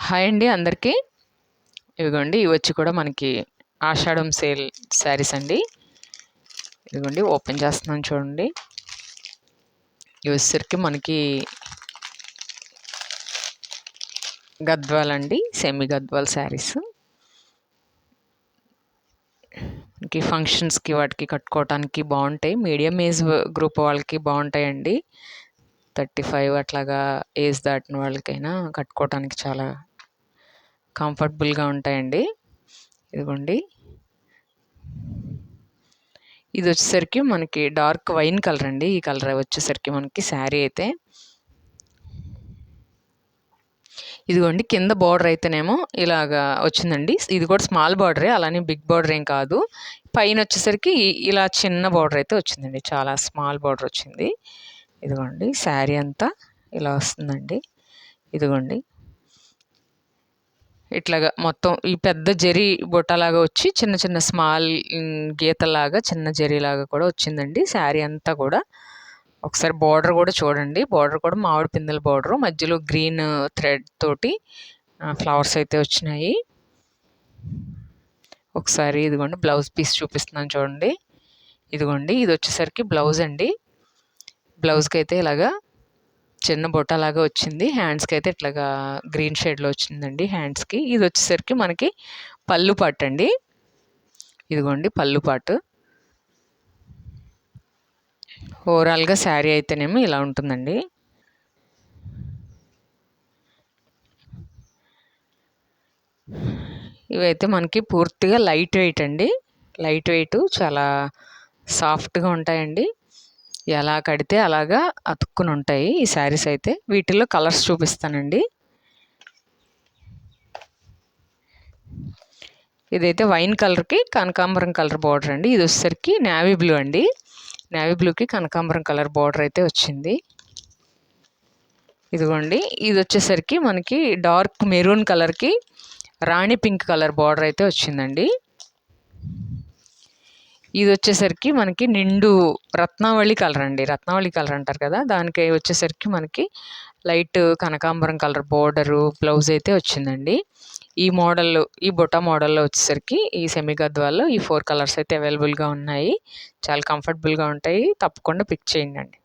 Hi అండి అందరికీ. ఇవిగోండి ఇవి వచ్చి కూడా మనకి ఆషాఢం సేల్ శారీస్ అండి. ఇదిగోండి ఓపెన్ చేస్తున్నాను చూడండి. ఇవి వచ్చేసరికి మనకి గద్వాల్ అండి, సెమీ గద్వాల్ శారీస్. మనకి ఫంక్షన్స్కి వాటికి కట్టుకోవటానికి బాగుంటాయి. మీడియం ఏజ్ గ్రూప్ వాళ్ళకి బాగుంటాయండి. 35 అట్లాగా ఏజ్ దాటిన వాళ్ళకైనా కట్టుకోవటానికి చాలా కంఫర్టబుల్గా ఉంటాయండి. ఇదిగోండి ఇది వచ్చేసరికి మనకి డార్క్ వైన్ కలర్ అండి. ఈ కలర్ వచ్చేసరికి మనకి శారీ అయితే ఇదిగోండి కింద బార్డర్ అయితేనేమో ఇలాగా వచ్చిందండి. ఇది కూడా స్మాల్ బార్డరే, అలానే బిగ్ బార్డర్ ఏం కాదు. పైన వచ్చేసరికి ఇలా చిన్న బార్డర్ అయితే వచ్చిందండి, చాలా స్మాల్ బార్డర్ వచ్చింది. ఇదిగోండి శారీ అంతా ఇలా వస్తుందండి. ఇదిగోండి ఇట్లాగా మొత్తం ఈ పెద్ద జరీ బుట్టలాగా వచ్చి చిన్న చిన్న స్మాల్ గీతలాగా చిన్న జరీలాగా కూడా వచ్చిందండి శారీ అంతా కూడా. ఒకసారి బార్డర్ కూడా చూడండి. బార్డర్ కూడా మామిడి పిందెల బార్డర్, మధ్యలో గ్రీన్ థ్రెడ్ తోటి ఫ్లవర్స్ అయితే వచ్చినాయి. ఒకసారి ఇదిగోండి బ్లౌజ్ పీస్ చూపిస్తున్నాను చూడండి. ఇదిగోండి ఇది వచ్చేసరికి బ్లౌజ్ అండి. బ్లౌజ్కి అయితే ఇలాగా చిన్న బొట్టలాగా వచ్చింది. హ్యాండ్స్కి అయితే ఇట్లాగా గ్రీన్ షేడ్లో వచ్చిందండి హ్యాండ్స్కి. ఇది వచ్చేసరికి మనకి పళ్ళు పాటు అండి. ఇదిగోండి పళ్ళు పాటు. ఓవరాల్గా శారీ అయితేనేమో ఇలా ఉంటుందండి. ఇవైతే మనకి పూర్తిగా లైట్ వెయిట్ అండి. లైట్ వెయిట్, చాలా సాఫ్ట్గా ఉంటాయండి. ఎలా కడితే అలాగా అతుక్కుని ఉంటాయి ఈ శారీస్ అయితే. వీటిల్లో కలర్స్ చూపిస్తానండి. ఇదైతే వైన్ కలర్కి కనకాంబరం కలర్ బార్డర్ అండి. ఇది వచ్చేసరికి నేవీ బ్లూ అండి. నేవీ బ్లూకి కనకాంబరం కలర్ బార్డర్ అయితే వచ్చింది. ఇదిగోండి ఇది వచ్చేసరికి మనకి డార్క్ మెరూన్ కలర్కి రాణి పింక్ కలర్ బార్డర్ అయితే వచ్చిందండి. ఇది వచ్చేసరికి మనకి నిండు రత్నావళి కలర్ అండి. రత్నావళి కలర్ అంటారు కదా, దానికి వచ్చేసరికి మనకి లైట్ కనకాంబరం కలర్ బోర్డరు బ్లౌజ్ అయితే వచ్చిందండి. ఈ మోడల్లో, ఈ బుట్ట మోడల్లో వచ్చేసరికి ఈ సెమీ గద్వాల్లో ఈ 4 కలర్స్ అయితే అవైలబుల్గా ఉన్నాయి. చాలా కంఫర్టబుల్గా ఉంటాయి. తప్పకుండా పిక్ చేయండి.